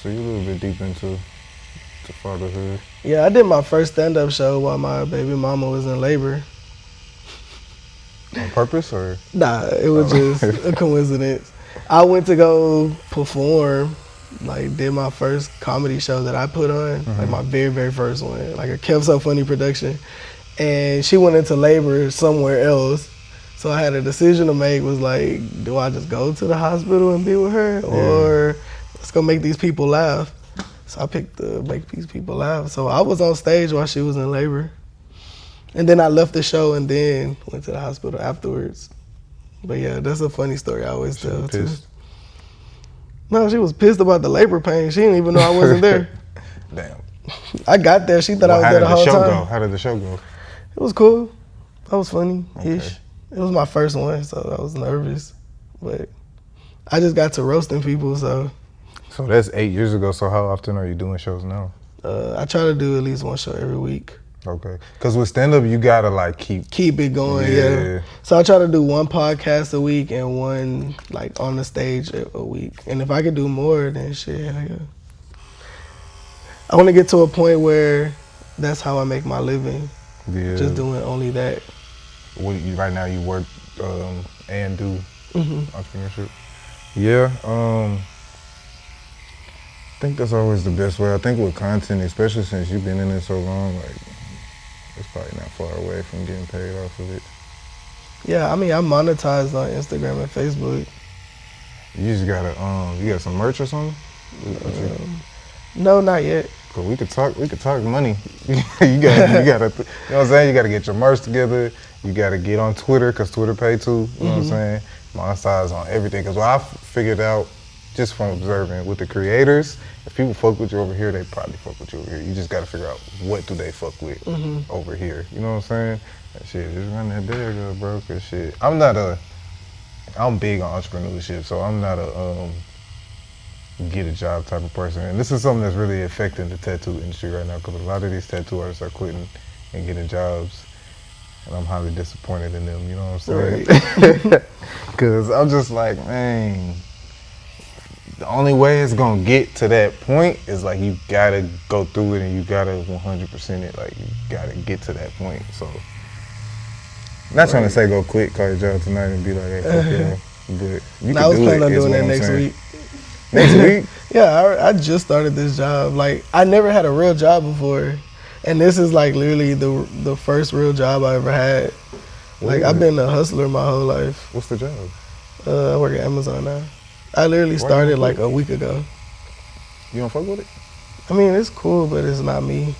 So you a little bit deep into fatherhood. Yeah, I did my first stand-up show while my baby mama was in labor. On purpose or? Nah, it was just a coincidence. I went to go perform, like did my first comedy show that I put on, like my very, very first one, like a KevSoFunny production. And she went into labor somewhere else. So I had a decision to make, was like, do I just go to the hospital and be with her, or let's go make these people laugh? So I picked to make these people laugh. So I was on stage while she was in labor. And then I left the show and then went to the hospital afterwards. But yeah, that's a funny story I always tell too. No, she was pissed about the labor pain. She didn't even know I wasn't there. Damn. I got there. She thought I was there the whole time. How did the show go? It was cool. That was funny-ish. Okay. It was my first one, so I was nervous. But I just got to roasting people, so. So that's 8 years ago. So how often are you doing shows now? I try to do at least one show every week. Okay. Because with stand-up, you got to like keep it going, yeah. So I try to do one podcast a week and one like on the stage a week. And if I could do more, then shit, yeah. I want to get to a point where that's how I make my living. Yeah. Just doing only that. Right now you work and do entrepreneurship. Yeah. I think that's always the best way. I think with content, especially since you've been in it so long, like it's probably not far away from getting paid off of it. Yeah, I mean, I monetized on Instagram and Facebook. You just gotta, you got some merch or something? No, not yet. Cause we could talk money. you gotta, you know what I'm saying? You gotta get your merch together. You gotta get on Twitter, cause Twitter pay too. You know what I'm saying? Monetize on everything. Cause what I figured out, just from observing with the creators, if people fuck with you over here, they probably fuck with you over here. You just gotta figure out what do they fuck with over here. You know what I'm saying? That shit, just run that there, bro. Cause shit, I'm big on entrepreneurship, so I'm not a get a job type of person. And this is something that's really affecting the tattoo industry right now, because a lot of these tattoo artists are quitting and getting jobs. And I'm highly disappointed in them, you know what I'm saying? Right. Cause I'm just like, man, the only way it's gonna get to that point is like you gotta go through it and you gotta 100% it. Like you gotta get to that point. So, not trying to say go quit, call your job tonight and be like, hey, fuck yeah. But you I was planning on doing that next week. Next week? Yeah, I just started this job. Like, I never had a real job before. And this is like literally the first real job I ever had. Like, I've been a hustler my whole life. What's the job? I work at Amazon now. I literally started like a week ago. You don't fuck with it? I mean, it's cool, but it's not me.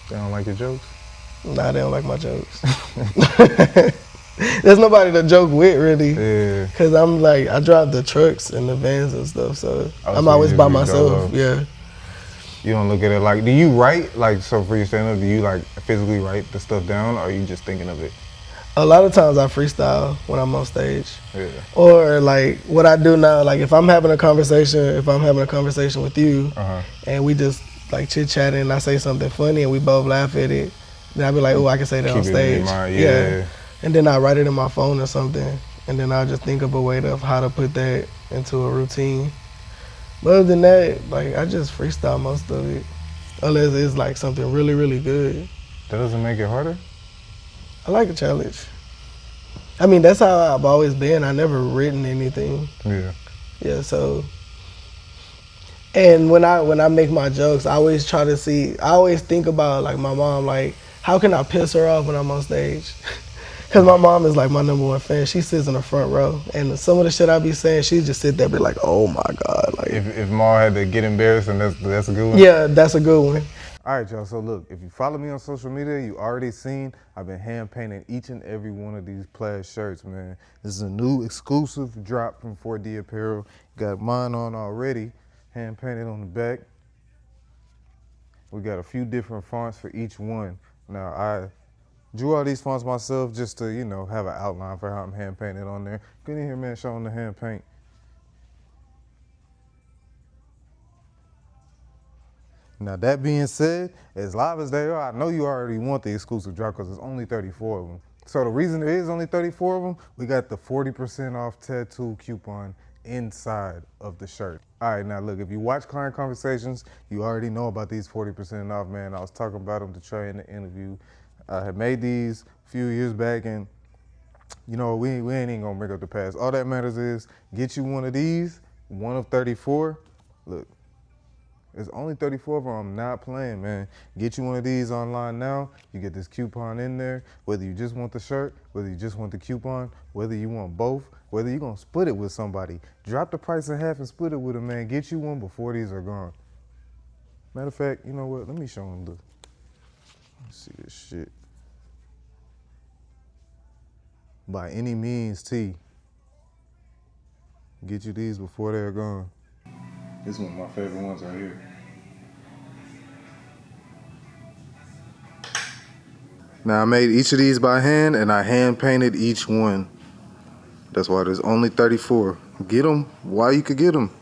They don't like your jokes? Nah, they don't like my jokes. There's nobody to joke with, really. Yeah. Cause I'm like, I drive the trucks and the vans and stuff, so I'm always by myself. Yeah. You don't look at it like, do you write? Like, so for your stand-up, do you like physically write the stuff down, or are you just thinking of it? A lot of times I freestyle when I'm on stage. Yeah. Or like what I do now, like if I'm having a conversation with you, and we just like chit-chatting and I say something funny and we both laugh at it, then I'll be like, oh, I can say that on stage. Yeah. And then I write it in my phone or something, and then I'll just think of a way of how to put that into a routine. But other than that, like I just freestyle most of it, unless it's like something really, really good. That doesn't make it harder? I like a challenge. I mean, that's how I've always been. I never written anything. Yeah. Yeah, so. And when I make my jokes, I always think about like my mom, like how can I piss her off when I'm on stage? Cause my mom is like my #1 fan. She sits in the front row, and some of the shit I be saying, she just sit there and be like, "Oh my God!" Like if Ma had to get embarrassed, and that's a good one. Yeah, that's a good one. All right, y'all. So look, if you follow me on social media, you already seen I've been hand painting each and every one of these plaid shirts, man. This is a new exclusive drop from 4D Apparel. Got mine on already, hand painted on the back. We got a few different fonts for each one. Now I drew all these fonts myself just to, you know, have an outline for how I'm hand painted on there. Get in here, man, showing the hand paint. Now that being said, as live as they are, I know you already want the exclusive drop because there's only 34 of them. So the reason there is only 34 of them, we got the 40% off tattoo coupon inside of the shirt. All right, now look, if you watch Client Conversations, you already know about these 40% off, man. I was talking about them to Trey in the interview. I had made these a few years back, and you know, we ain't even gonna bring up the past. All that matters is get you one of these, one of 34. Look, there's only 34 of them. I'm not playing, man. Get you one of these online now. You get this coupon in there. Whether you just want the shirt, whether you just want the coupon, whether you want both, whether you're going to split it with somebody. Drop the price in half and split it with them, man. Get you one before these are gone. Matter of fact, you know what? Let me show them the. Let's see this shit. By any means, T. Get you these before they're gone. This is one of my favorite ones right here. Now I made each of these by hand and I hand painted each one. That's why there's only 34. Get them while you could get them.